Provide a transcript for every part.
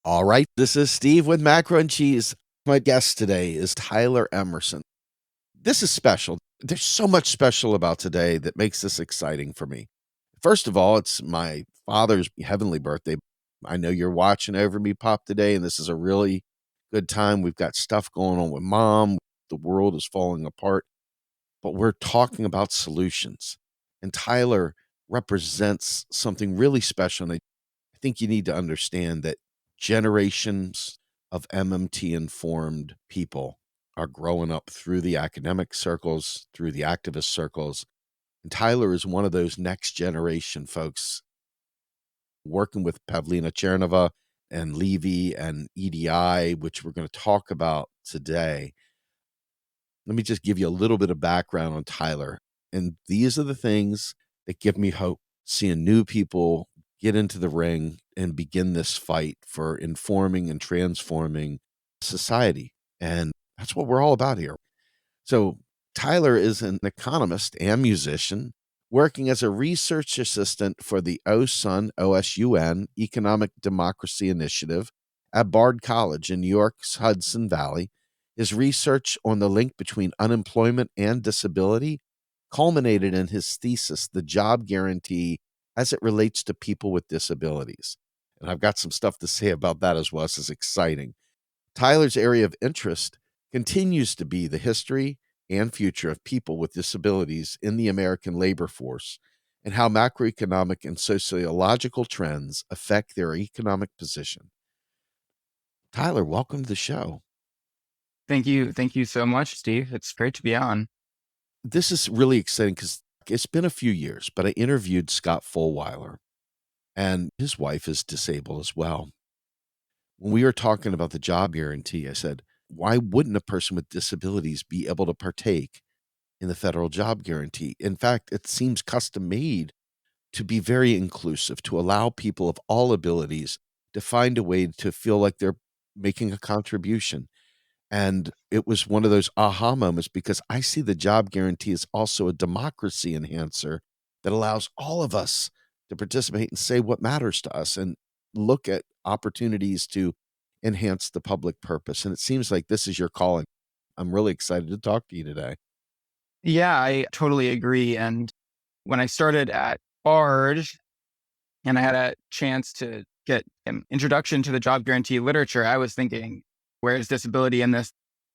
All right, this is Steve with Macro and Cheese. My guest today is Tyler Emerson. This is special. There's so much special about today that makes this exciting for me. First of all, it's my father's heavenly birthday. I know you're watching over me, Pop, today, and this is a really good time. We've got stuff going on with mom. The world is falling apart, but we're talking about solutions. And Tyler represents something really special. And I think you need to understand that generations of MMT informed people are growing up through the academic circles, through the activist circles. And Tyler is one of those next generation folks working with Pavlina Chernova and Levy and EDI, which we're going to talk about today. Let me just give you a little bit of background on Tyler. And these are the things that give me hope, seeing new people get into the ring and begin this fight for informing and transforming society. And that's what we're all about here. So, Tyler is an economist and musician working as a research assistant for the OSUN Economic Democracy Initiative at Bard College in New York's Hudson Valley. His research on the link between unemployment and disability culminated in his thesis, The Job Guarantee as it relates to people with disabilities. And I've got some stuff to say about that as well. This is exciting. Tyler's area of interest continues to be the history and future of people with disabilities in the American labor force and how macroeconomic and sociological trends affect their economic position. Tyler, welcome to the show. Thank you. Thank you so much, Steve. It's great to be on. This is really exciting because it's been a few years, but I interviewed Scott Fulweiler, and his wife is disabled as well. When we were talking about the job guarantee, I said, why wouldn't a person with disabilities be able to partake in the federal job guarantee? In fact, it seems custom made to be very inclusive, to allow people of all abilities to find a way to feel like they're making a contribution. And it was one of those aha moments because I see the job guarantee as also a democracy enhancer that allows all of us to participate and say what matters to us and look at opportunities to enhance the public purpose. And it seems like this is your calling. I'm really excited to talk to you today. Yeah, I totally agree. And when I started at Bard and I had a chance to get an introduction to the job guarantee literature, I was thinking, where is disability in this?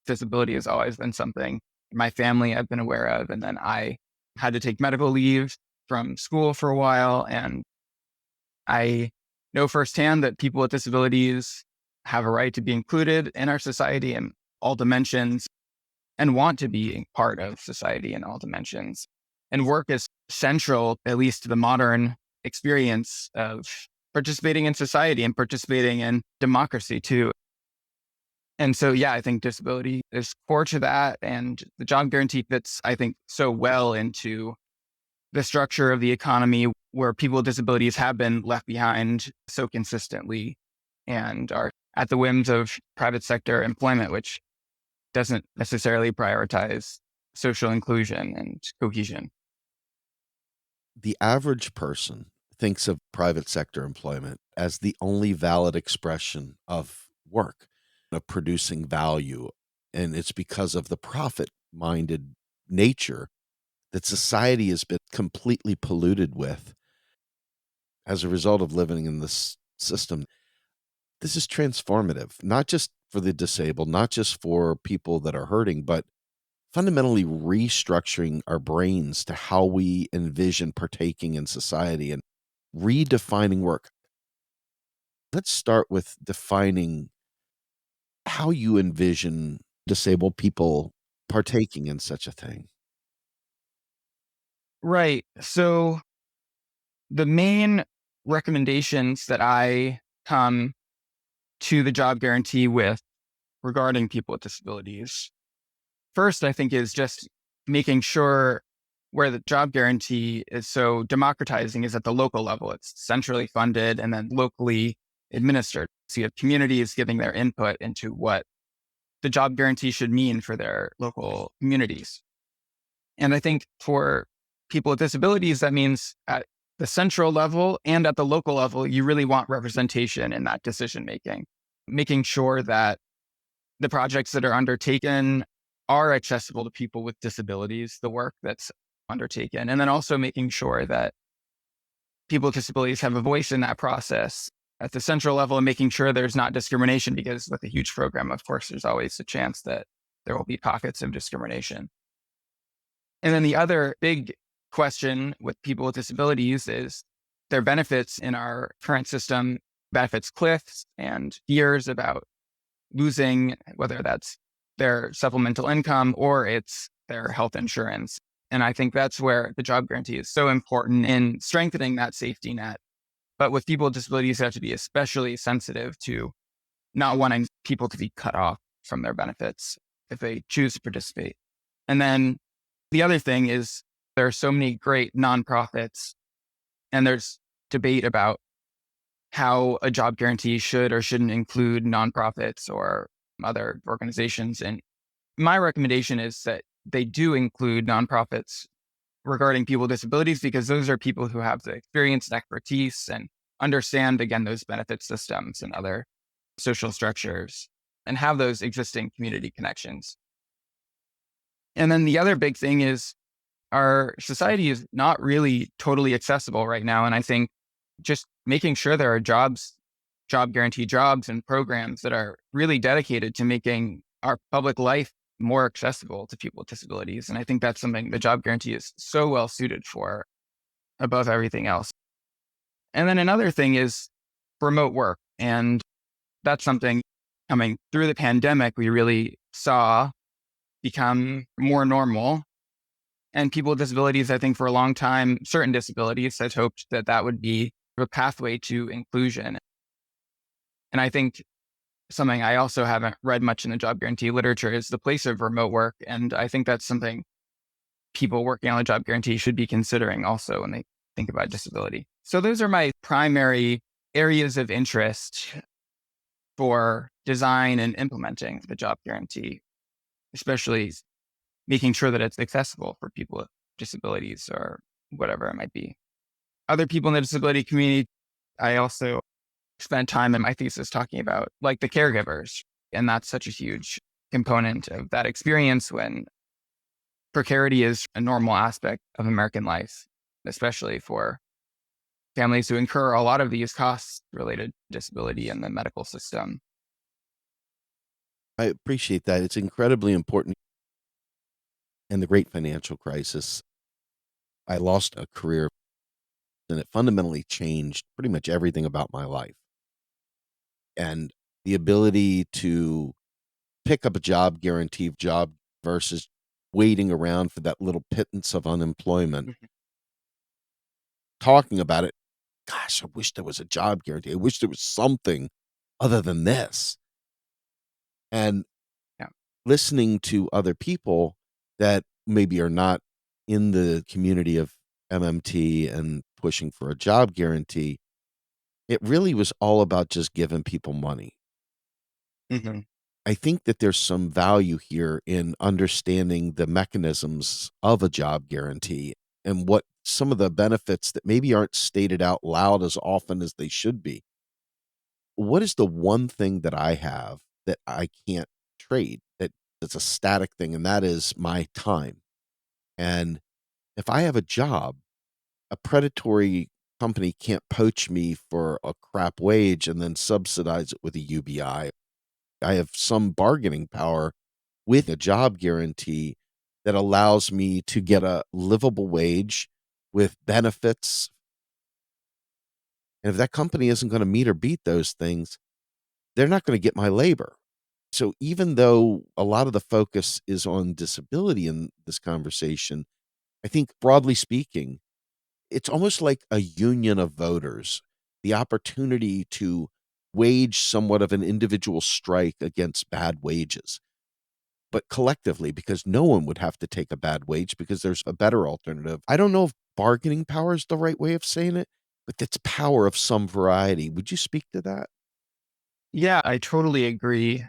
Disability has always been something my family I've been aware of. And then I had to take medical leave from school for a while. And I know firsthand that people with disabilities have a right to be included in our society in all dimensions and want to be part of society in all dimensions. And work is central, at least to the modern experience of participating in society and participating in democracy too. And so, yeah, I think disability is core to that. And the job guarantee fits, I think, so well into the structure of the economy where people with disabilities have been left behind so consistently and are at the whims of private sector employment, which doesn't necessarily prioritize social inclusion and cohesion. The average person thinks of private sector employment as the only valid expression of work, of producing value. And it's because of the profit minded nature that society has been completely polluted with as a result of living in this system. This is transformative, not just for the disabled, not just for people that are hurting, but fundamentally restructuring our brains to how we envision partaking in society and redefining work. Let's start with defining how you envision disabled people partaking in such a thing. Right. So the main recommendations that I come to the job guarantee with regarding people with disabilities, first, I think, is just making sure where the job guarantee is so democratizing is at the local level. It's centrally funded and then locally administered. So you have communities giving their input into what the job guarantee should mean for their local communities. And I think for people with disabilities, that means the central level and at the local level, you really want representation in that decision making. making sure that the projects that are undertaken are accessible to people with disabilities, the work that's undertaken, and then also making sure that people with disabilities have a voice in that process at the central level and making sure there's not discrimination, because with a huge program, of course, there's always a chance that there will be pockets of discrimination. And then the other big question with people with disabilities is their benefits in our current system, benefits cliffs and fears about losing, whether that's their supplemental income or it's their health insurance. And I think that's where the job guarantee is so important in strengthening that safety net. But with people with disabilities, they have to be especially sensitive to not wanting people to be cut off from their benefits if they choose to participate. And then the other thing is there are so many great nonprofits, and there's debate about how a job guarantee should or shouldn't include nonprofits or other organizations. And my recommendation is that they do include nonprofits regarding people with disabilities, because those are people who have the experience and expertise and understand, again, those benefit systems and other social structures and have those existing community connections. And then the other big thing is our society is not really totally accessible right now. And I think just making sure there are jobs, job guarantee jobs and programs that are really dedicated to making our public life more accessible to people with disabilities. And I think that's something the job guarantee is so well suited for above everything else. And then another thing is remote work. And that's something coming through the pandemic, we really saw become more normal. And people with disabilities, I think for a long time, certain disabilities had hoped that that would be a pathway to inclusion. And I think something I also haven't read much in the job guarantee literature is the place of remote work. And I think that's something people working on the job guarantee should be considering also when they think about disability. So those are my primary areas of interest for design and implementing the job guarantee, especially making sure that it's accessible for people with disabilities or whatever it might be. Other people in the disability community, I also spent time in my thesis talking about, like, the caregivers. And that's such a huge component of that experience when precarity is a normal aspect of American life, especially for families who incur a lot of these costs related to disability in the medical system. I appreciate that. It's incredibly important. And the great financial crisis, I lost a career and it fundamentally changed pretty much everything about my life. And the ability to pick up a job guarantee job versus waiting around for that little pittance of unemployment, Mhm. talking about it, gosh, I wish there was a job guarantee. I wish there was something other than this. And Yeah. listening to other people that maybe are not in the community of MMT and pushing for a job guarantee, it really was all about just giving people money. Mhm. I think that there's some value here in understanding the mechanisms of a job guarantee and what some of the benefits that maybe aren't stated out loud as often as they should be. What is the one thing that I have that I can't trade, that it's a static thing, and that is my time? And if I have a job, a predatory company can't poach me for a crap wage and then subsidize it with a UBI. I have some bargaining power with a job guarantee that allows me to get a livable wage with benefits. And if that company isn't going to meet or beat those things, they're not going to get my labor. So even though a lot of the focus is on disability in this conversation, I think broadly speaking, it's almost like a union of voters, the opportunity to wage somewhat of an individual strike against bad wages, but collectively, because no one would have to take a bad wage because there's a better alternative. I don't know if bargaining power is the right way of saying it, but it's power of some variety. Would you speak to that? Yeah, I totally agree.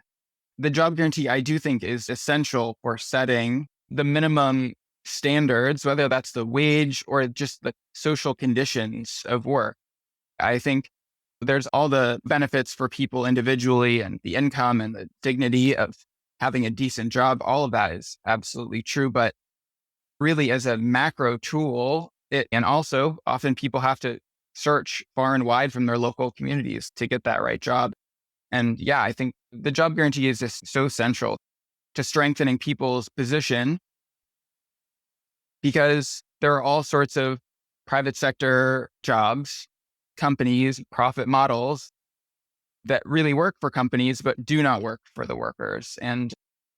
The job guarantee, I do think, is essential for setting the minimum standards, whether that's the wage or just the social conditions of work. I think There's all the benefits for people individually and the income and the dignity of having a decent job. All of that is absolutely true. But really, as a macro tool, and also often people have to search far and wide from their local communities to get that right job. And yeah, I think the job guarantee is just so central to strengthening people's position because there are all sorts of private sector jobs, companies, profit models that really work for companies, but do not work for the workers. And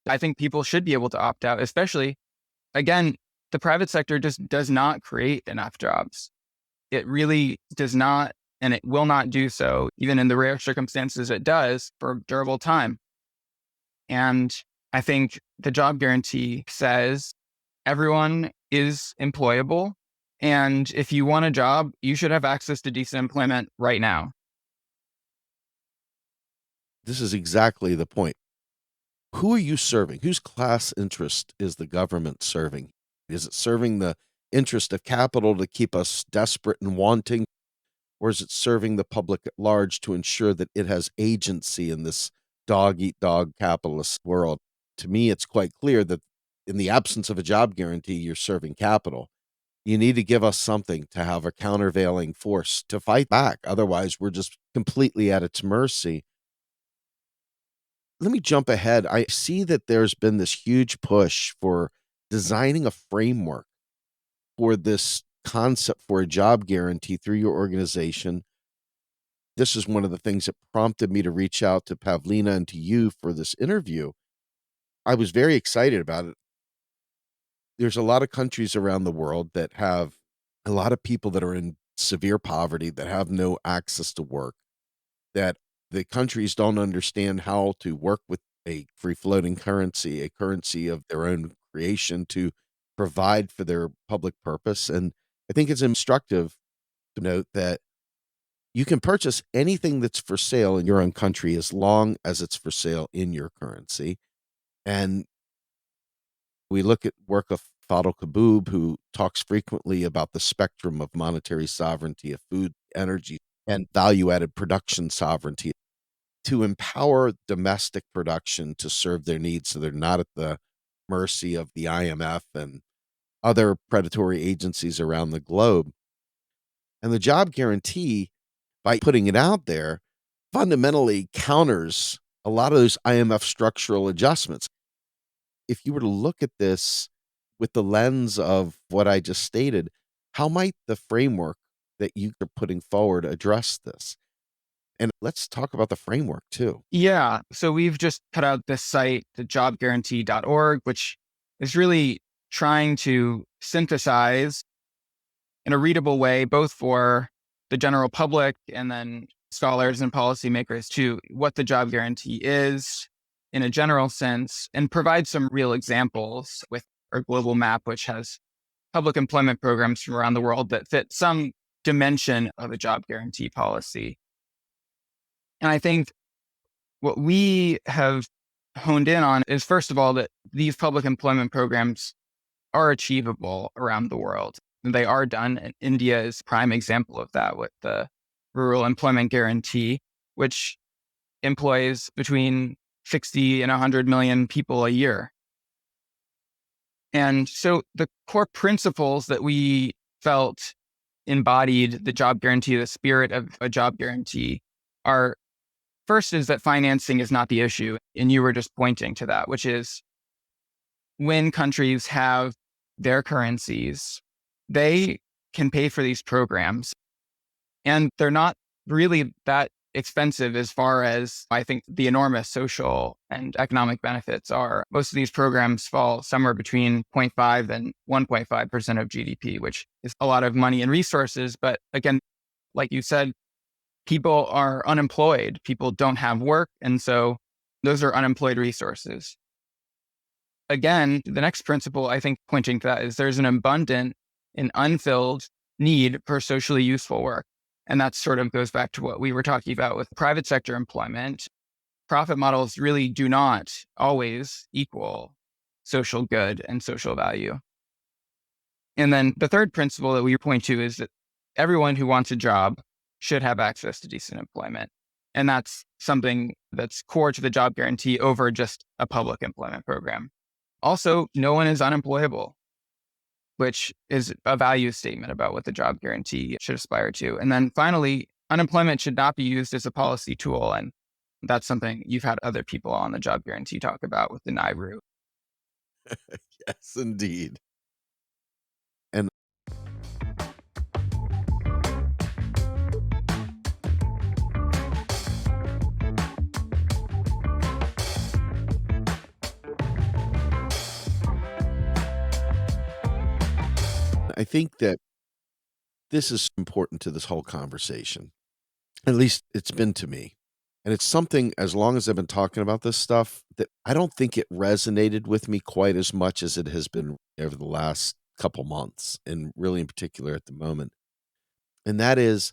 I think people should be able to opt out, especially, again, the private sector just does not create enough jobs. It really does not, and it will not do so, even in the rare circumstances it does for durable time. And I think the job guarantee says everyone is employable. And if you want a job, you should have access to decent employment right now. This is exactly the point. Who are you serving? Whose class interest is the government serving? Is it serving the interest of capital to keep us desperate and wanting? Or is it serving the public at large to ensure that it has agency in this dog eat dog capitalist world? To me, it's quite clear that in the absence of a job guarantee, you're serving capital. You need to give us something to have a countervailing force to fight back. Otherwise, we're just completely at its mercy. Let me jump ahead. I see that there's been this huge push for designing a framework for this concept for a job guarantee through your organization. This is one of the things that prompted me to reach out to Pavlina and to you for this interview. I was very excited about it. There's a lot of countries around the world that have a lot of people that are in severe poverty, that have no access to work, that the countries don't understand how to work with a free floating currency, a currency of their own creation to provide for their public purpose. And I think it's instructive to note that you can purchase anything that's for sale in your own country as long as it's for sale in your currency. And we look at work of Fadl Kaboub, who talks frequently about the spectrum of monetary sovereignty of food, energy, and value added production sovereignty to empower domestic production to serve their needs so they're not at the mercy of the IMF and other predatory agencies around the globe. And the job guarantee, by putting it out there, fundamentally counters a lot of those IMF structural adjustments. If you were to look at this with the lens of what I just stated, how might the framework that you are putting forward address this? And let's talk about the framework too. Yeah. So we've just put out this site, the jobguarantee.org, which is really trying to synthesize in a readable way, both for the general public and then scholars and policymakers to what the job guarantee is in a general sense and provide some real examples with our global map, which has public employment programs from around the world that fit some dimension of a job guarantee policy. And I think what we have honed in on is, first of all, that these public employment programs are achievable around the world. And they are done. And India is a prime example of that with the Rural Employment Guarantee, which employs between 60 and 100 million people a year. And so the core principles that we felt embodied the job guarantee, the spirit of a job guarantee, are first is that financing is not the issue. And you were just pointing to that, which is when countries have their currencies, they can pay for these programs. And they're not really that expensive as far as I think the enormous social and economic benefits are. Most of these programs fall somewhere between 0.5 and 1.5% of GDP, which is a lot of money and resources. But again, like you said, people are unemployed. People don't have work. And so those are unemployed resources. Again, the next principle I think pointing to that is there's an abundant and unfilled need for socially useful work. And that sort of goes back to what we were talking about with private sector employment. Profit models really do not always equal social good and social value. And then the third principle that we point to is that everyone who wants a job should have access to decent employment. And that's something that's core to the job guarantee over just a public employment program. Also, no one is unemployable, which is a value statement about what the job guarantee should aspire to. And then finally, unemployment should not be used as a policy tool. And that's something you've had other people on the job guarantee talk about with the NIRU. Yes, indeed. And I think that this is important to this whole conversation. At least it's been to me. And it's something, as long as I've been talking about this stuff, that I don't think it resonated with me quite as much as it has been over the last couple months, and really in particular at the moment. And that is,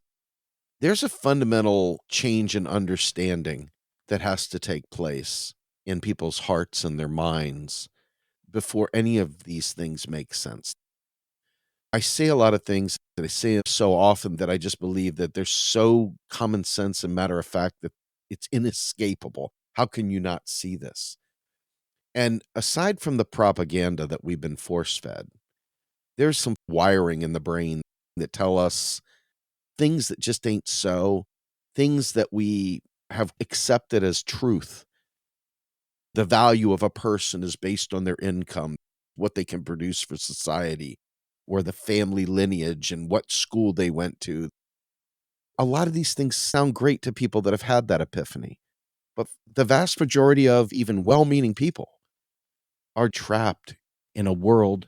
there's a fundamental change in understanding that has to take place in people's hearts and their minds before any of these things make sense. I say a lot of things that I say so often that I just believe that they're so common sense and matter of fact that it's inescapable. How can you not see this? And aside from the propaganda that we've been force fed, there's some wiring in the brain that tell us things that just ain't so, things that we have accepted as truth. The value of a person is based on their income, what they can produce for society, or the family lineage and what school they went to. A lot of these things sound great to people that have had that epiphany, but the vast majority of even well-meaning people are trapped in a world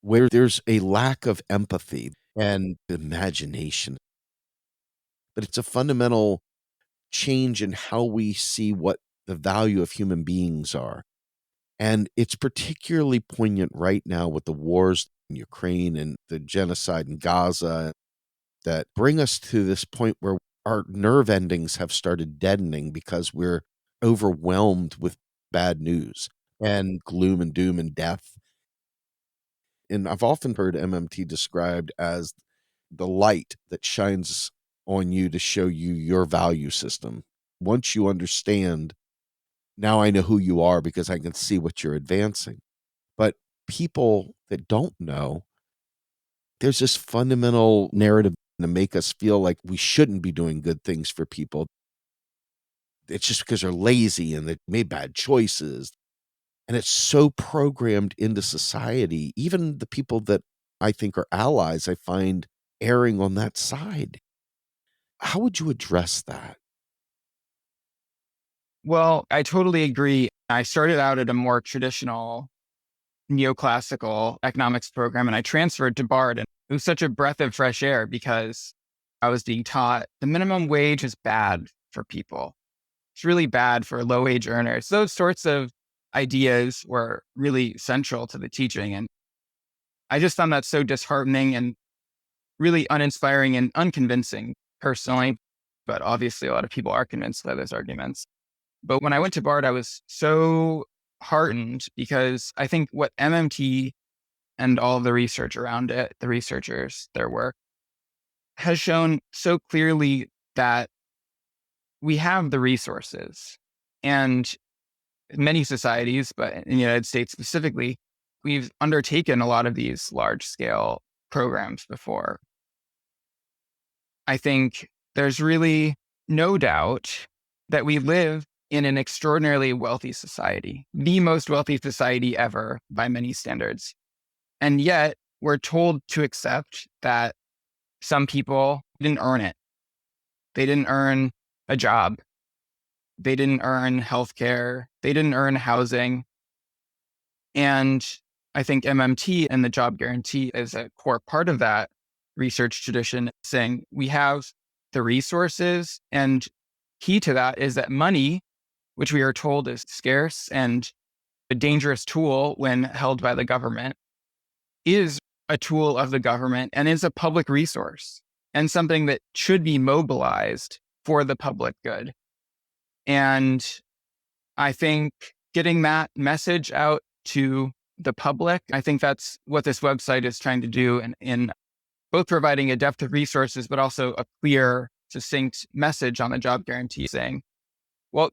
where there's a lack of empathy and imagination. But it's a fundamental change in how we see what the value of human beings are. And it's particularly poignant right now with the wars in Ukraine and the genocide in Gaza that bring us to this point where our nerve endings have started deadening because we're overwhelmed with bad news and gloom and doom and death. And I've often heard MMT described as the light that shines on you to show you your value system. Once you understand, now I know who you are because I can see what you're advancing. But people that don't know, there's this fundamental narrative to make us feel like we shouldn't be doing good things for people. It's just because they're lazy and they made bad choices. And it's so programmed into society. Even the people that I think are allies, I find erring on that side. How would you address that? Well, I totally agree. I started out at a more traditional neoclassical economics program and I transferred to Bard. And it was such a breath of fresh air because I was being taught the minimum wage is bad for people. It's really bad for low wage earners. Those sorts of ideas were really central to the teaching. And I just found that so disheartening and really uninspiring and unconvincing personally. But obviously, a lot of people are convinced by those arguments. But when I went to Bard, I was so heartened because I think what MMT and all of the research around it, the researchers, their work, has shown so clearly that we have the resources. And many societies, but in the United States specifically, we've undertaken a lot of these large scale programs before. I think there's really no doubt that we live in an extraordinarily wealthy society, the most wealthy society ever by many standards. And yet we're told to accept that some people didn't earn it. They didn't earn a job. They didn't earn healthcare. They didn't earn housing. And I think MMT and the job guarantee is a core part of that research tradition, saying we have the resources. And key to that is that money, which we are told is scarce and a dangerous tool when held by the government, is a tool of the government and is a public resource and something that should be mobilized for the public good. And I think getting that message out to the public, I think that's what this website is trying to do in both providing a depth of resources, but also a clear, succinct message on the job guarantee saying, well,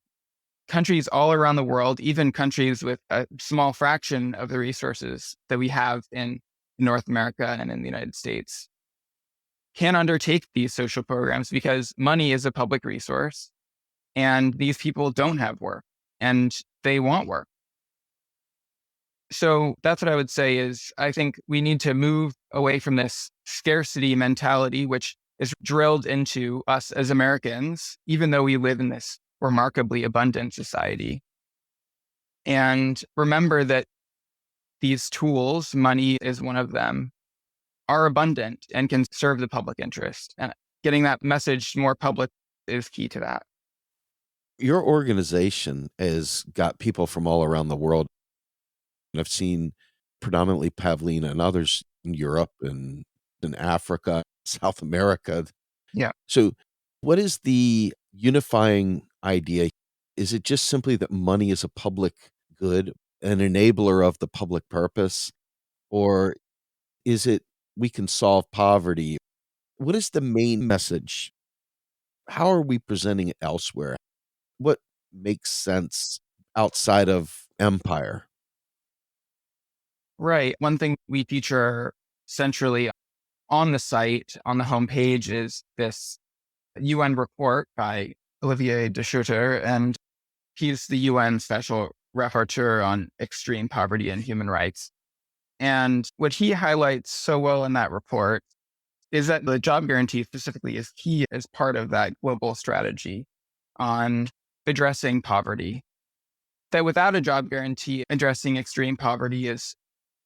countries all around the world, even countries with a small fraction of the resources that we have in North America and in the United States, can undertake these social programs because money is a public resource and these people don't have work and they want work. So that's what I would say is I think we need to move away from this scarcity mentality, which is drilled into us as Americans, even though we live in this remarkably abundant society. And remember that these tools, money is one of them, are abundant and can serve the public interest. And getting that message more public is key to that. Your organization has got people from all around the world. I've seen predominantly Pavlina and others in Europe and in Africa, South America. Yeah. So, what is the unifying idea? Is it just simply that money is a public good, an enabler of the public purpose? Or is it we can solve poverty? What is the main message? How are we presenting it elsewhere? What makes sense outside of empire? Right. One thing we feature centrally on the site, on the homepage, is this UN report by Olivier de Schutter, and he's the UN Special Rapporteur on Extreme Poverty and Human Rights. And what he highlights so well in that report is that the job guarantee specifically is key as part of that global strategy on addressing poverty. That without a job guarantee, addressing extreme poverty is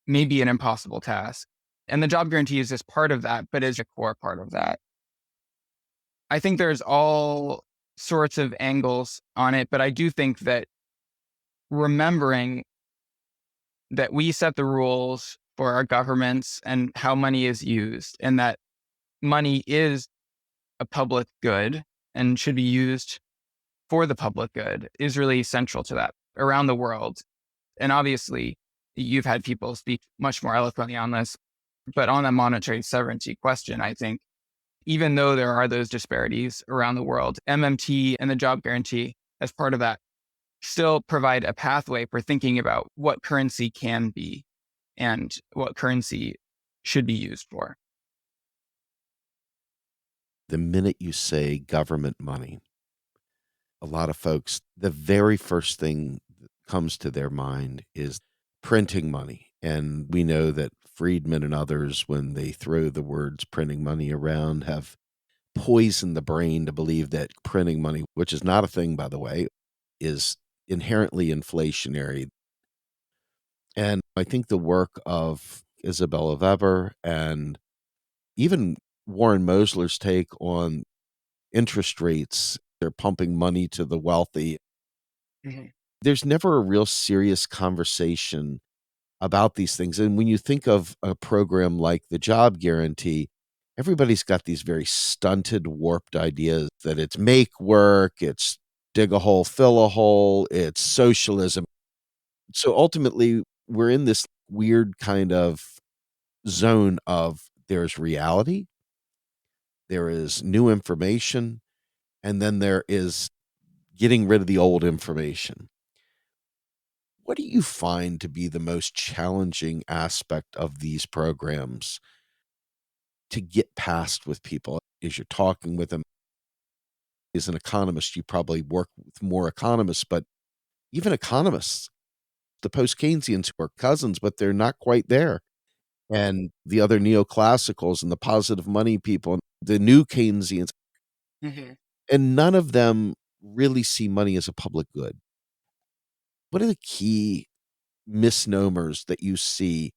maybe an impossible task. And the job guarantee is just part of that, but is a core part of that. I think there's all sorts of angles on it, but I do think that remembering that we set the rules for our governments and how money is used, and that money is a public good and should be used for the public good is really central to that around the world. And obviously, you've had people speak much more eloquently on this, but on the monetary sovereignty question, I think even though there are those disparities around the world, MMT and the job guarantee as part of that still provide a pathway for thinking about what currency can be and what currency should be used for. The minute you say government money, a lot of folks, the very first thing that comes to their mind is printing money. And we know that Friedman and others, when they throw the words printing money around, have poisoned the brain to believe that printing money, which is not a thing, by the way, is inherently inflationary. And I think the work of Isabella Weber and even Warren Mosler's take on interest rates, they're pumping money to the wealthy. Mhm. There's never a real serious conversation about these things. And when you think of a program like the job guarantee, everybody's got these very stunted, warped ideas that it's make work, it's dig a hole, fill a hole, it's socialism. So ultimately, we're in this weird kind of zone of there's reality, there is new information, and then there is getting rid of the old information. What do you find to be the most challenging aspect of these programs to get past with people as you're talking with them? As an economist, you probably work with more economists, but even economists, the post Keynesians who are cousins, but they're not quite there. And the other neoclassicals and the positive money people, and the new Keynesians, Mhm. and none of them really see money as a public good. What are the key misnomers that you see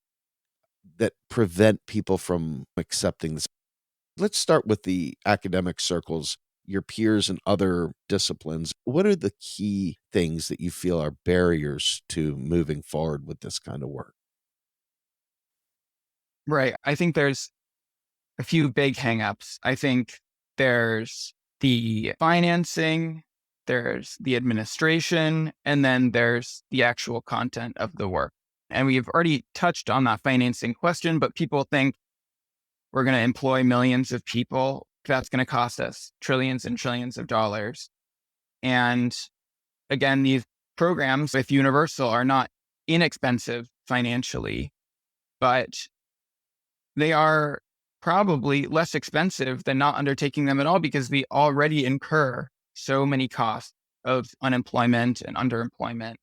that prevent people from accepting this? Let's start with the academic circles, your peers in other disciplines. What are the key things that you feel are barriers to moving forward with this kind of work? Right. I think there's a few big hangups. I think there's the financing, there's the administration, and then there's the actual content of the work. And we've already touched on that financing question, but people think we're going to employ millions of people. That's going to cost us trillions and trillions of dollars. And again, these programs, if universal, are not inexpensive financially, but they are probably less expensive than not undertaking them at all because we already incur so many costs of unemployment and underemployment.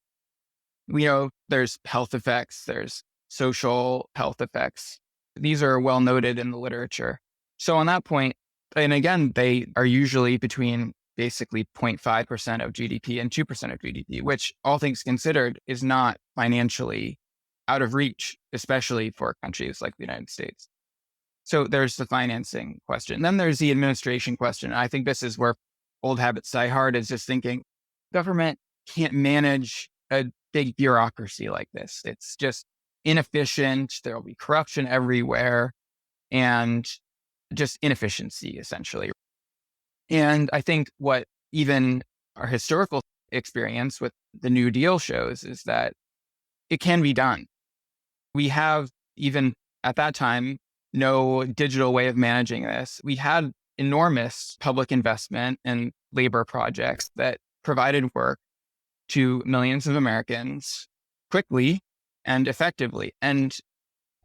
We know there's health effects, there's social health effects. These are well noted in the literature. So on that point, and again, they are usually between basically 0.5% of GDP and 2% of GDP, which all things considered is not financially out of reach, especially for countries like the United States. So there's the financing question. Then there's the administration question. I think this is where old habits die hard, is just thinking government can't manage a big bureaucracy like this. It's just inefficient. There'll be corruption everywhere and just inefficiency, essentially. And I think what even our historical experience with the New Deal shows is that it can be done. We have, even at that time, no digital way of managing this. We had enormous public investment and labor projects that provided work to millions of Americans quickly and effectively. And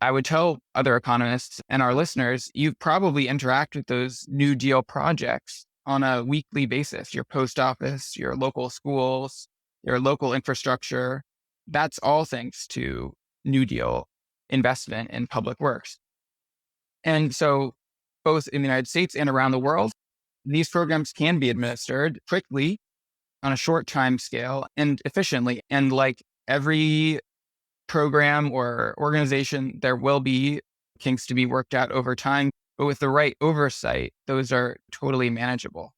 I would tell other economists and our listeners, you probably interact with those New Deal projects on a weekly basis, your post office, your local schools, your local infrastructure. That's all thanks to New Deal investment in public works. And so both in the United States and around the world, these programs can be administered quickly on a short time scale and efficiently. And like every program or organization, there will be kinks to be worked out over time, but with the right oversight, those are totally manageable.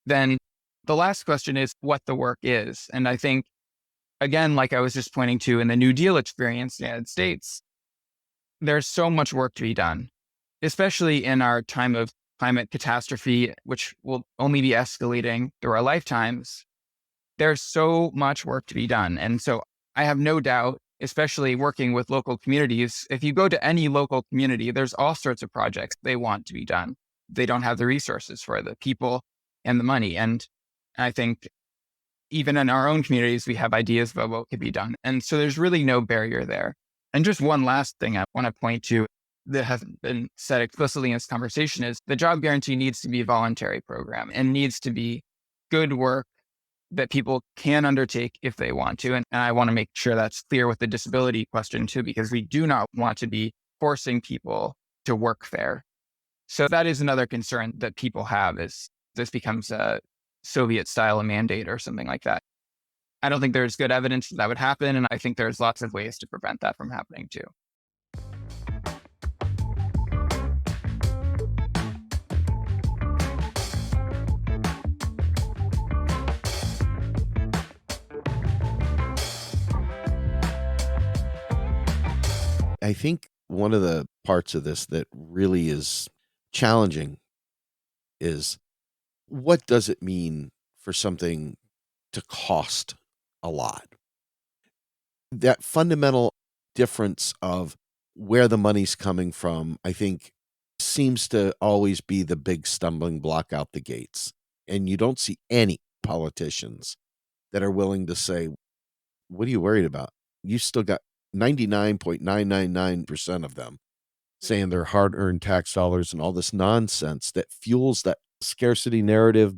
Then the last question is what the work is. And I think, again, like I was just pointing to in the New Deal experience in the United States, there's so much work to be done, especially in our time of climate catastrophe, which will only be escalating through our lifetimes. There's so much work to be done. And so I have no doubt, especially working with local communities, if you go to any local community, there's all sorts of projects they want to be done. They don't have the resources for the people and the money. And I think even in our own communities, we have ideas about what could be done. And so there's really no barrier there. And just one last thing I want to point to that hasn't been said explicitly in this conversation is the job guarantee needs to be a voluntary program and needs to be good work that people can undertake if they want to. And I want to make sure that's clear with the disability question too, because we do not want to be forcing people to work there. So that is another concern that people have, is this becomes a Soviet style mandate or something like that. I don't think there's good evidence that would happen. And I think there's lots of ways to prevent that from happening too. I think one of the parts of this that really is challenging is, what does it mean for something to cost a lot? That fundamental difference of where the money's coming from, I think, seems to always be the big stumbling block out the gates. And you don't see any politicians that are willing to say, what are you worried about? You still got 99.999% of them saying they're hard-earned tax dollars and all this nonsense that fuels that scarcity narrative.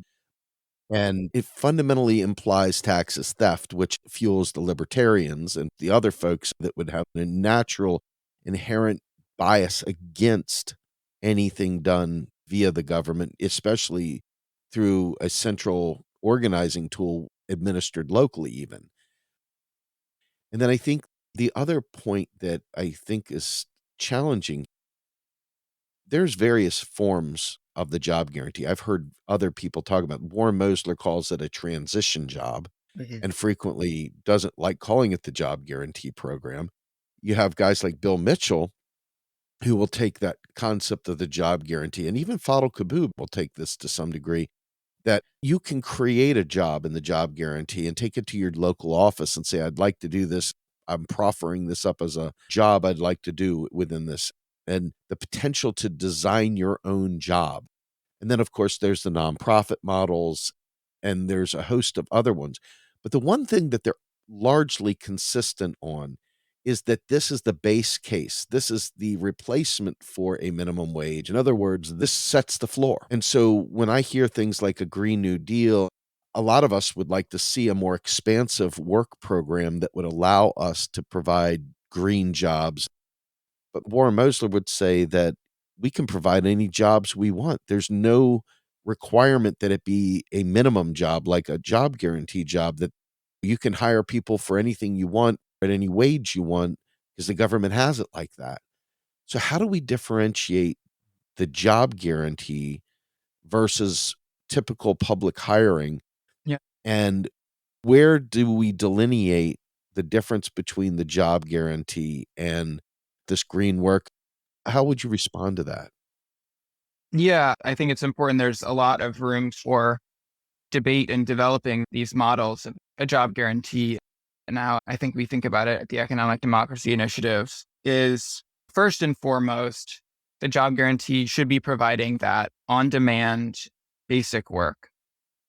And it fundamentally implies tax as theft, which fuels the libertarians and the other folks that would have a natural inherent bias against anything done via the government, especially through a central organizing tool administered locally even. And then I think the other point that I think is challenging, there's various forms of the job guarantee. I've heard other people talk about, Warren Mosler calls it a transition job and frequently doesn't like calling it the job guarantee program. You have guys like Bill Mitchell who will take that concept of the job guarantee, and even Fadl Kaboub will take this to some degree, that you can create a job in the job guarantee and take it to your local office and say, I'd like to do this. I'm proffering this up as a job I'd like to do within this. and the potential to design your own job. And then, of course, there's the nonprofit models, and there's a host of other ones. But the one thing that they're largely consistent on is that this is the base case. This is the replacement for a minimum wage. In other words, this sets the floor. And so when I hear things like a Green New Deal, a lot of us would like to see a more expansive work program that would allow us to provide green jobs. But Warren Mosler would say that we can provide any jobs we want. There's no requirement that it be a minimum job, like a job guarantee job, that you can hire people for anything you want at any wage you want because the government has it like that. So, how do we differentiate the job guarantee versus typical public hiring? Yeah. And where do we delineate the difference between the job guarantee and this green work? How would you respond to that? Yeah, I think it's important. There's a lot of room for debate in developing these models of a job guarantee. And now I think we think about it at the Economic Democracy Initiative is first and foremost, the job guarantee should be providing that on-demand basic work.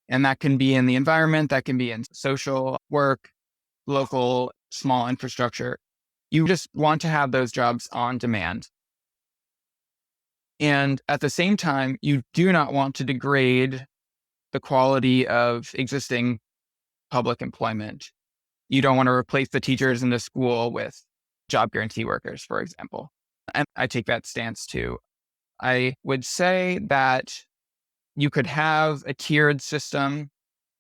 And that can be in the environment, that can be in social work, local small infrastructure. You just want to have those jobs on demand. And at the same time, you do not want to degrade the quality of existing public employment. You don't want to replace the teachers in the school with job guarantee workers, for example. And I take that stance too. I would say that you could have a tiered system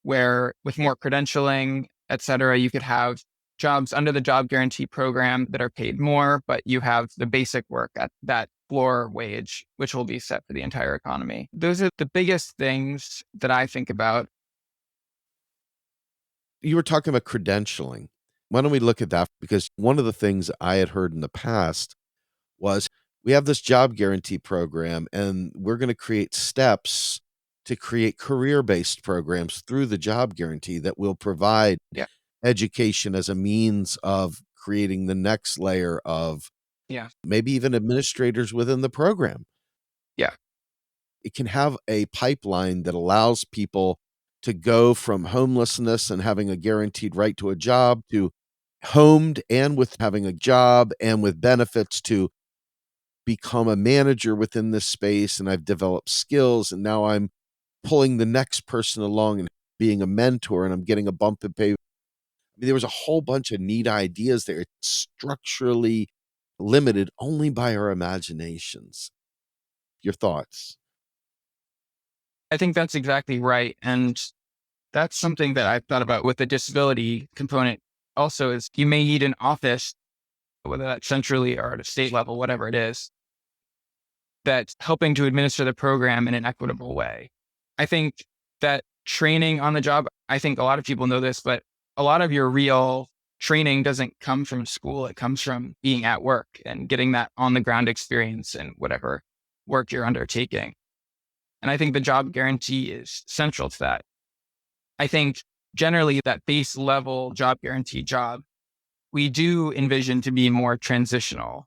where with more credentialing, et cetera, you could have jobs under the job guarantee program that are paid more, but you have the basic work at that floor wage, which will be set for the entire economy. Those are the biggest things that I think about. You were talking about credentialing. Why don't we look at that? Because one of the things I had heard in the past was we have this job guarantee program, and we're going to create steps to create career based programs through the job guarantee that will provide Yeah. education as a means of creating the next layer of Yeah. maybe even administrators within the program. Yeah. It can have a pipeline that allows people to go from homelessness and having a guaranteed right to a job to homed and with having a job and with benefits to become a manager within this space. And I've developed skills, and now I'm pulling the next person along and being a mentor, and I'm getting a bump in pay. I mean, there was a whole bunch of neat ideas there. It's structurally limited only by our imaginations. Your thoughts? I think that's exactly right. And that's something that I've thought about with the disability component also is you may need an office, whether that's centrally or at a state level, whatever it is, that's helping to administer the program in an equitable way. I think that training on the job, I think a lot of people know this, but a lot of your real training doesn't come from school. It comes from being at work and getting that on the ground experience in whatever work you're undertaking. And I think the job guarantee is central to that. I think generally that base level job guarantee job, we do envision to be more transitional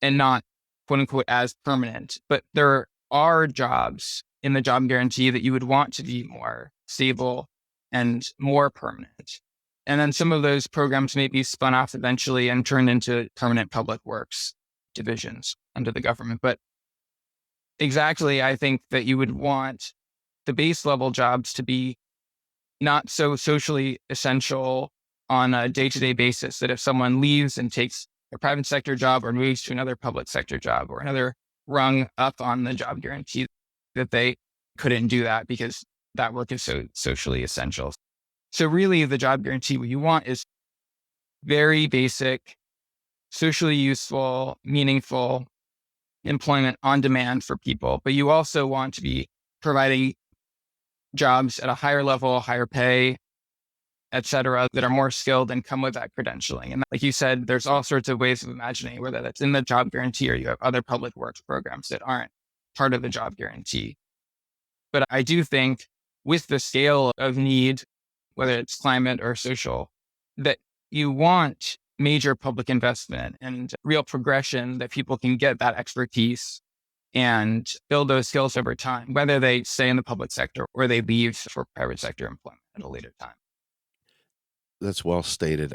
and not quote unquote as permanent. But there are jobs in the job guarantee that you would want to be more stable and more permanent. And then some of those programs may be spun off eventually and turned into permanent public works divisions under the government. But exactly, I think that you would want the base level jobs to be not so socially essential on a day-to-day basis that if someone leaves and takes a private sector job or moves to another public sector job or another rung up on the job guarantee, that they couldn't do that because that work is so socially essential. So really the job guarantee, what you want is very basic, socially useful, meaningful employment on demand for people. But you also want to be providing jobs at a higher level, higher pay, et cetera, that are more skilled and come with that credentialing. And like you said, there's all sorts of ways of imagining, whether that's in the job guarantee or you have other public works programs that aren't part of the job guarantee. But I do think with the scale of need, whether it's climate or social, that you want major public investment and real progression that people can get that expertise and build those skills over time, whether they stay in the public sector or they leave for private sector employment at a later time. That's well stated.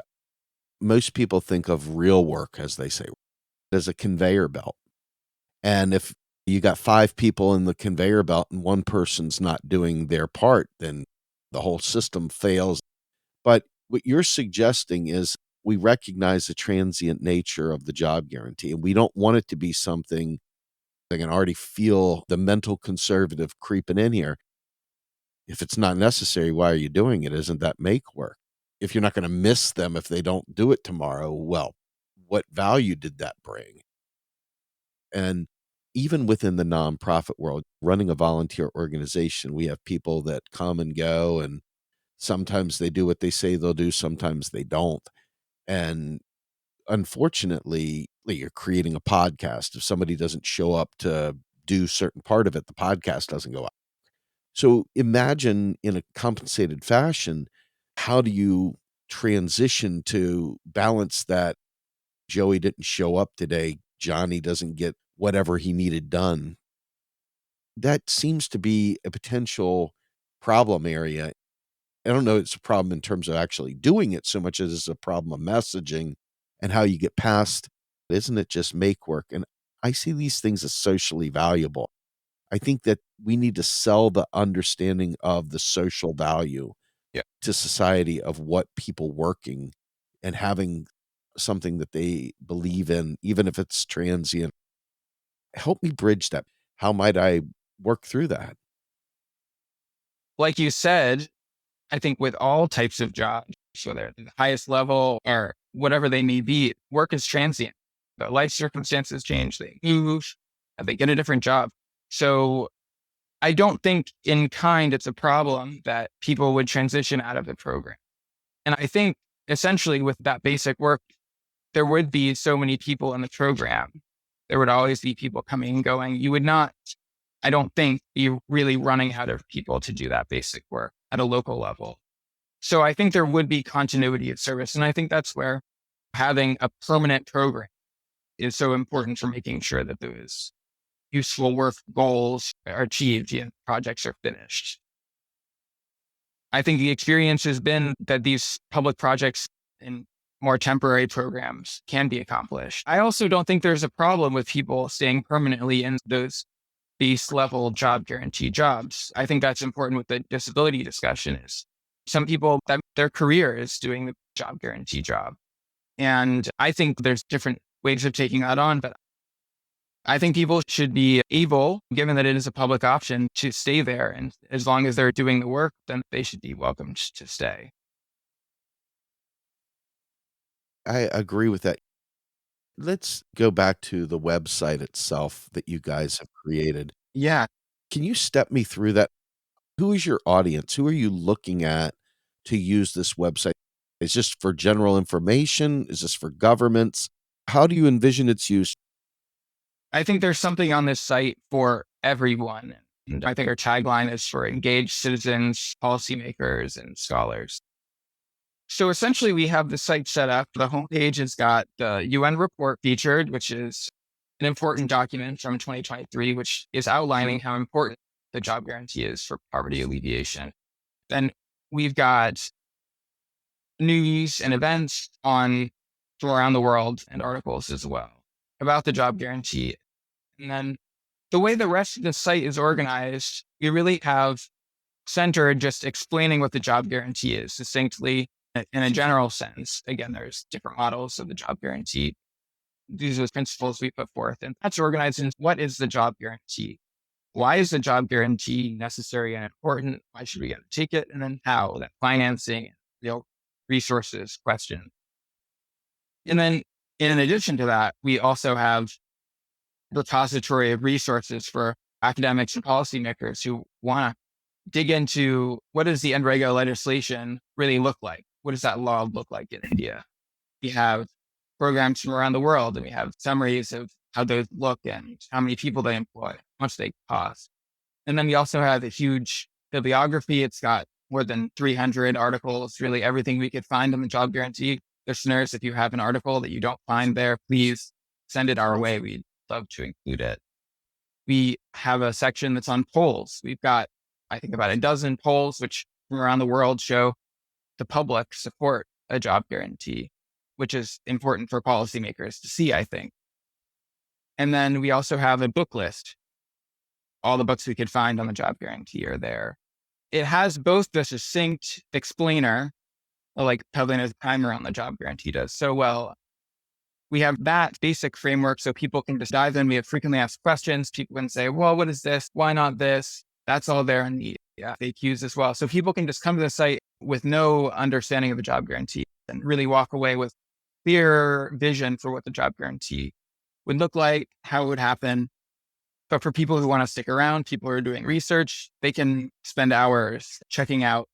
Most people think of real work, as they say, as a conveyor belt. And if you got 5 people in the conveyor belt and one person's not doing their part, then the whole system fails. But what you're suggesting is we recognize the transient nature of the job guarantee, and we don't want it to be something. I can already feel the mental conservative creeping in here. If it's not necessary, why are you doing it? Isn't that make work? If you're not gonna miss them if they don't do it tomorrow, well, what value did that bring? And even within the nonprofit world, running a volunteer organization, we have people that come and go, and sometimes they do what they say they'll do, sometimes they don't. And unfortunately, you're creating a podcast. If somebody doesn't show up to do certain part of it, the podcast doesn't go out. So imagine in a compensated fashion, how do you transition to balance that? Joey didn't show up today. Johnny doesn't get whatever he needed done. That seems to be a potential problem area. I don't know it's a problem in terms of actually doing it so much as it's a problem of messaging and how you get past, isn't it just make work? And I see these things as socially valuable. I think that we need to sell the understanding of the social value Yeah. to society of what people working and having something that they believe in, even if it's transient. Help me bridge that. How might I work through that? Like you said, I think with all types of jobs, whether at the highest level or whatever they may be, work is transient. The life circumstances change, they move, they get a different job. So I don't think in kind it's a problem that people would transition out of the program. And I think essentially with that basic work, there would be so many people in the program. There would always be people coming and going. You would not, I don't think, be really running out of people to do that basic work at a local level. So I think there would be continuity of service. And I think that's where having a permanent program is so important for making sure that those useful work goals are achieved and projects are finished. I think the experience has been that these public projects and more temporary programs can be accomplished. I also don't think there's a problem with people staying permanently in those base level job guarantee jobs. I think that's important with the disability discussion is some people that their career is doing the job guarantee job. And I think there's different ways of taking that on, but I think people should be able, given that it is a public option, to stay there. And as long as they're doing the work, then they should be welcomed to stay. I agree with that. Let's go back to the website itself that you guys have created. Yeah. Can you step me through that? Who is your audience? Who are you looking at to use this website? Is this for general information? Is this for governments? How do you envision its use? I think there's something on this site for everyone. And I think our tagline is for engaged citizens, policymakers, and scholars. So essentially, we have the site set up. The homepage has got the UN report featured, which is an important document from 2023, which is outlining how important the job guarantee is for poverty alleviation. Then we've got news and events on from around the world and articles as well about the job guarantee. And then the way the rest of the site is organized, we really have centered just explaining what the job guarantee is succinctly in a general sense. Again, there's different models of the job guarantee. These are the principles we put forth, and that's organized in what is the job guarantee? Why is the job guarantee necessary and important? Why should we take it? And then how, that financing, real resources question. And then in addition to that, we also have repository of resources for academics and policymakers who want to dig into what does the NREGA legislation really look like? What does that law look like in India? We have programs from around the world, and we have summaries of how those look and how many people they employ, how much they cost. And then we also have a huge bibliography. It's got more than 300 articles, really everything we could find on the job guarantee Listeners, if you have an article that you don't find there, please send it our way. We'd love to include it. We have a section that's on polls. We've got, I think, about a dozen polls, which from around the world show the public support a job guarantee, which is important for policymakers to see, I think. And then we also have a book list. All the books we could find on the job guarantee are there. It has both the succinct explainer, like Pavlina's primer on the job guarantee does so well. We have that basic framework so people can just dive in. We have frequently asked questions. People can say, well, what is this? Why not this? That's all there in the FAQs as well. So people can just come to the site with no understanding of the job guarantee and really walk away with clear vision for what the job guarantee would look like, how it would happen. But for people who want to stick around, people who are doing research, they can spend hours checking out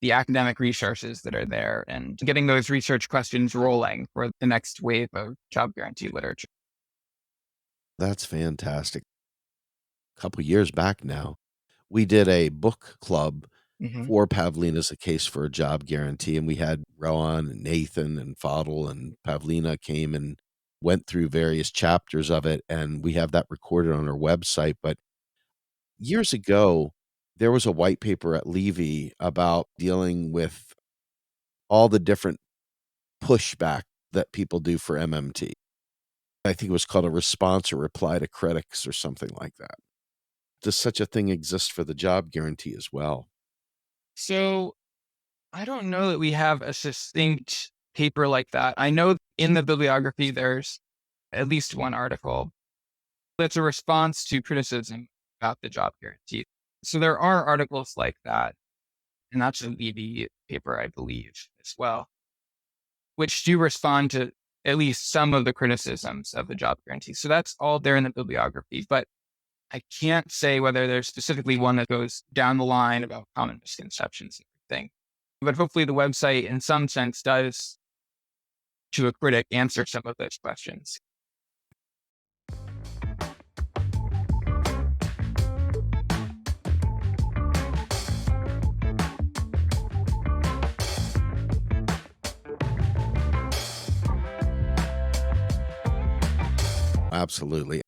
the academic resources that are there and getting those research questions rolling for the next wave of job guarantee literature. That's fantastic. A couple years back now, we did a book club for Pavlina's A Case for a Job Guarantee, and we had Rowan and Nathan and Fadl and Pavlina came and went through various chapters of it, and we have that recorded on our website. But years ago, there was a white paper at Levy about dealing with all the different pushback that people do for MMT. I think it was called a response or reply to critics or something like that. Does such a thing exist for the job guarantee as well? So I don't know that we have a succinct paper like that. I know in the bibliography, there's at least one article that's a response to criticism about the job guarantee. So there are articles like that. And that's a Levy paper, I believe, as well, which do respond to at least some of the criticisms of the job guarantee. So that's all there in the bibliography. But I can't say whether there's specifically one that goes down the line about common misconceptions and everything. But hopefully the website, in some sense, does, to a critic, answer some of those questions. Absolutely.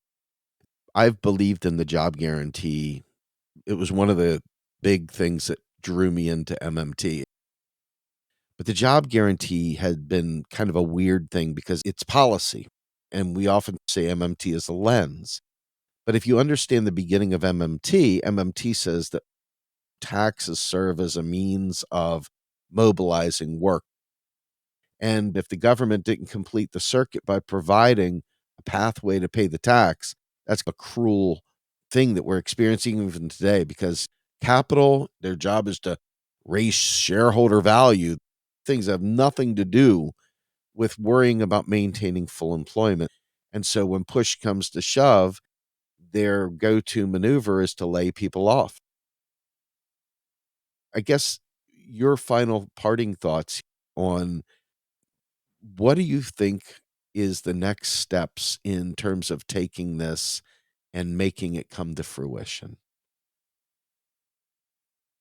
I've believed in the job guarantee. It was one of the big things that drew me into MMT. But the job guarantee had been kind of a weird thing because it's policy. And we often say MMT is a lens. But if you understand the beginning of MMT, MMT says that taxes serve as a means of mobilizing work. And if the government didn't complete the circuit by providing a pathway to pay the tax, that's a cruel thing that we're experiencing even today because capital, their job is to raise shareholder value. Things have nothing to do with worrying about maintaining full employment. And so when push comes to shove, their go-to maneuver is to lay people off. I guess your final parting thoughts on what do you think is the next steps in terms of taking this and making it come to fruition?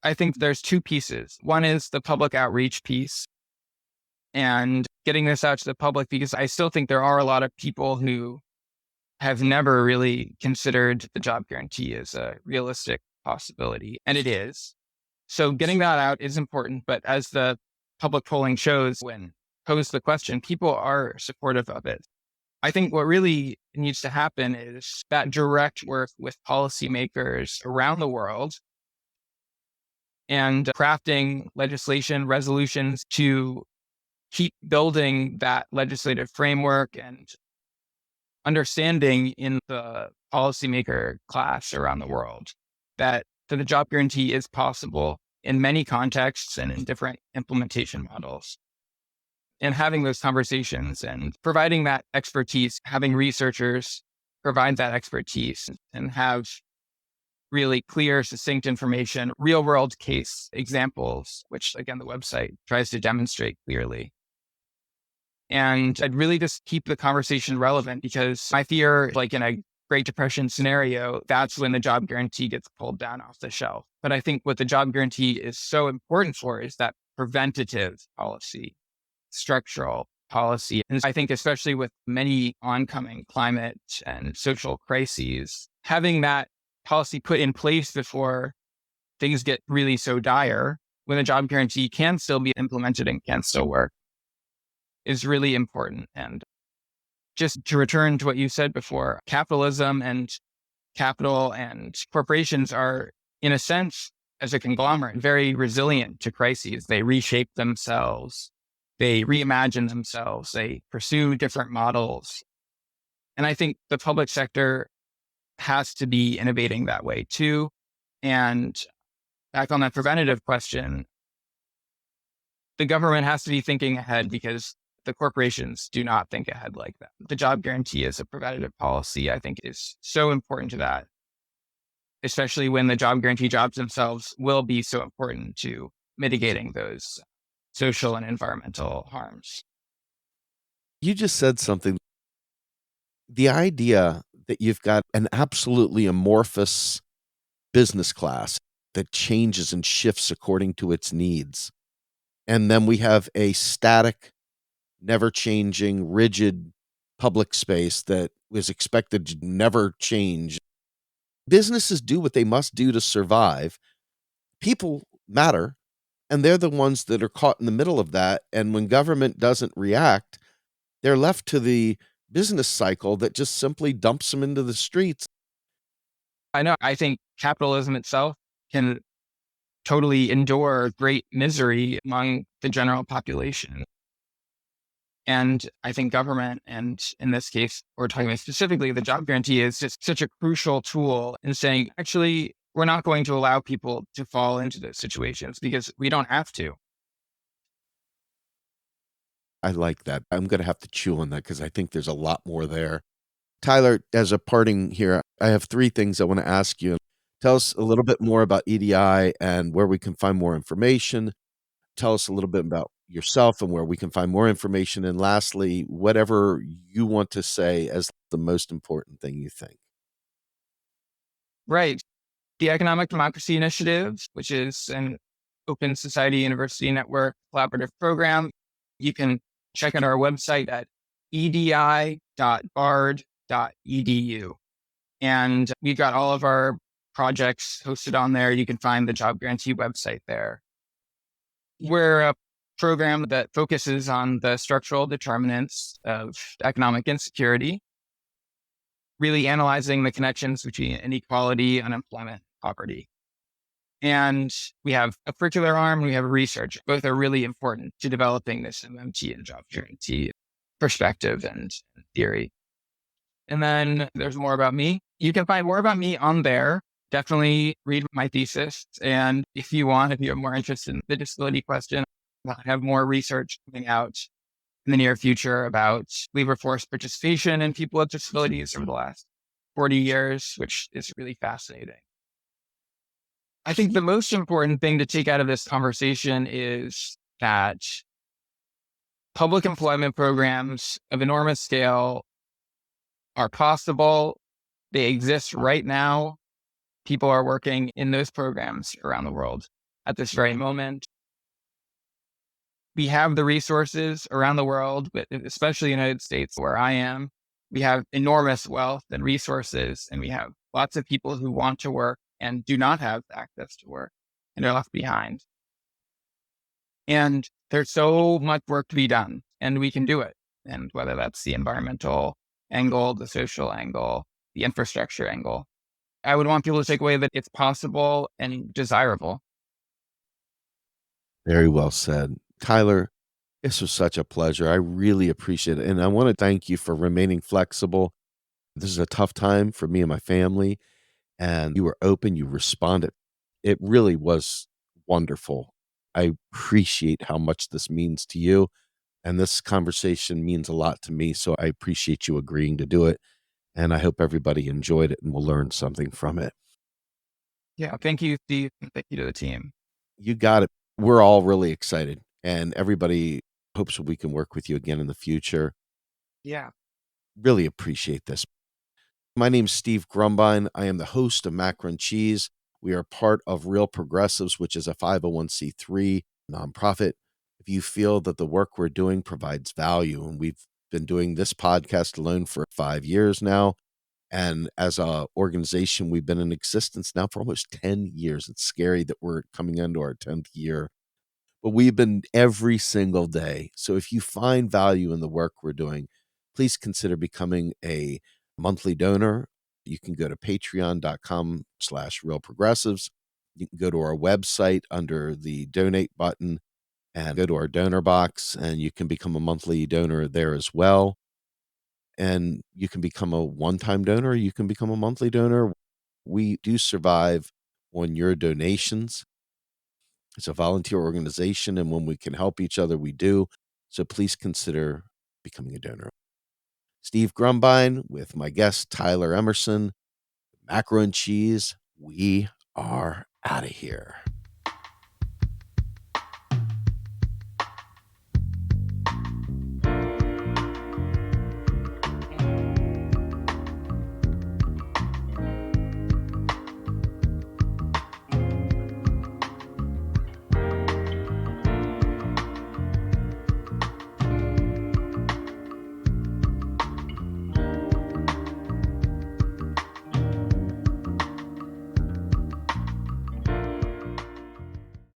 I think there's two pieces. One is the public outreach piece and getting this out to the public, because I still think there are a lot of people who have never really considered the job guarantee as a realistic possibility, and it is. So getting that out is important, but as the public polling shows, when posed the question, people are supportive of it. I think what really needs to happen is that direct work with policymakers around the world and crafting legislation, resolutions to keep building that legislative framework and understanding in the policymaker class around the world that the job guarantee is possible in many contexts and in different implementation models. And having those conversations and providing that expertise, having researchers provide that expertise and have really clear, succinct information, real world case examples, which again, the website tries to demonstrate clearly. And I'd really just keep the conversation relevant, because I fear, like in a Great Depression scenario, that's when the job guarantee gets pulled down off the shelf. But I think what the job guarantee is so important for is that preventative policy, structural policy. And I think especially with many oncoming climate and social crises, having that policy put in place before things get really so dire, when the job guarantee can still be implemented and can still work, is really important. And just to return to what you said before, capitalism and capital and corporations are, in a sense, as a conglomerate, very resilient to crises. They reshape themselves, they reimagine themselves, they pursue different models. And I think the public sector has to be innovating that way too. And back on that preventative question, the government has to be thinking ahead because the corporations do not think ahead like that. The job guarantee as a preventative policy, I think, is so important to that, especially when the job guarantee jobs themselves will be so important to mitigating those social and environmental harms. You just said something. The idea that you've got an absolutely amorphous business class that changes and shifts according to its needs. And then we have a static, never changing, rigid public space that was expected to never change. Businesses do what they must do to survive. People matter, and they're the ones that are caught in the middle of that. And when government doesn't react, they're left to the business cycle that just simply dumps them into the streets. I know, I think capitalism itself can totally endure great misery among the general population. And I think government, and in this case, we're talking about specifically the job guarantee, is just such a crucial tool in saying, actually, we're not going to allow people to fall into those situations because we don't have to. I like that. I'm going to have to chew on that because I think there's a lot more there. Tyler, as a parting here, I have three things I want to ask you. Tell us a little bit more about EDI and where we can find more information. Tell us a little bit about yourself and where we can find more information. And lastly, whatever you want to say as the most important thing you think. Right. The Economic Democracy Initiative, which is an open society university network collaborative program. You can check out our website at edi.bard.edu. And we've got all of our projects hosted on there. You can find the job guarantee website there. We're a program that focuses on the structural determinants of economic insecurity, really analyzing the connections between inequality, unemployment, poverty. And we have a curricular arm, we have research. Both are really important to developing this MMT and job guarantee perspective and theory. And then there's more about me. You can find more about me on there. Definitely read my thesis. And if you want, if you're more interested in the disability question, I have more research coming out in the near future about labor force participation in people with disabilities over the last 40 years, which is really fascinating. I think the most important thing to take out of this conversation is that public employment programs of enormous scale are possible. They exist right now. People are working in those programs around the world at this very moment. We have the resources around the world, but especially the United States, where I am. We have enormous wealth and resources, and we have lots of people who want to work and do not have access to work and are left behind. And there's so much work to be done, and we can do it. And whether that's the environmental angle, the social angle, the infrastructure angle, I would want people to take away that it's possible and desirable. Very well said. Tyler, this was such a pleasure. I really appreciate it. And I want to thank you for remaining flexible. This is a tough time for me and my family, and you were open, you responded. It really was wonderful. I appreciate how much this means to you, and this conversation means a lot to me, so I appreciate you agreeing to do it, and I hope everybody enjoyed it and will learn something from it. Yeah. Thank you, Steve. And thank you to the team. You got it. We're all really excited, and everybody hopes we can work with you again in the future. Yeah. Really appreciate this. My name is Steve Grumbine. I am the host of Macro and Cheese. We are part of Real Progressives, which is a 501c3 nonprofit. If you feel that the work we're doing provides value, and we've been doing this podcast alone for 5 years now, and as a organization, we've been in existence now for almost 10 years. It's scary that we're coming into our 10th year, but we've been every single day. So if you find value in the work we're doing, please consider becoming a monthly donor. You can go to patreon.com/real progressives. You can go to our website under the donate button and go to our donor box, and you can become a monthly donor there as well. And you can become a one-time donor, you can become a monthly donor. We do survive on your donations. It's a volunteer organization, and when we can help each other, we do. So please consider becoming a donor. Steve Grumbine with my guest, Tyler Emerson, Macro and Cheese. We are out of here.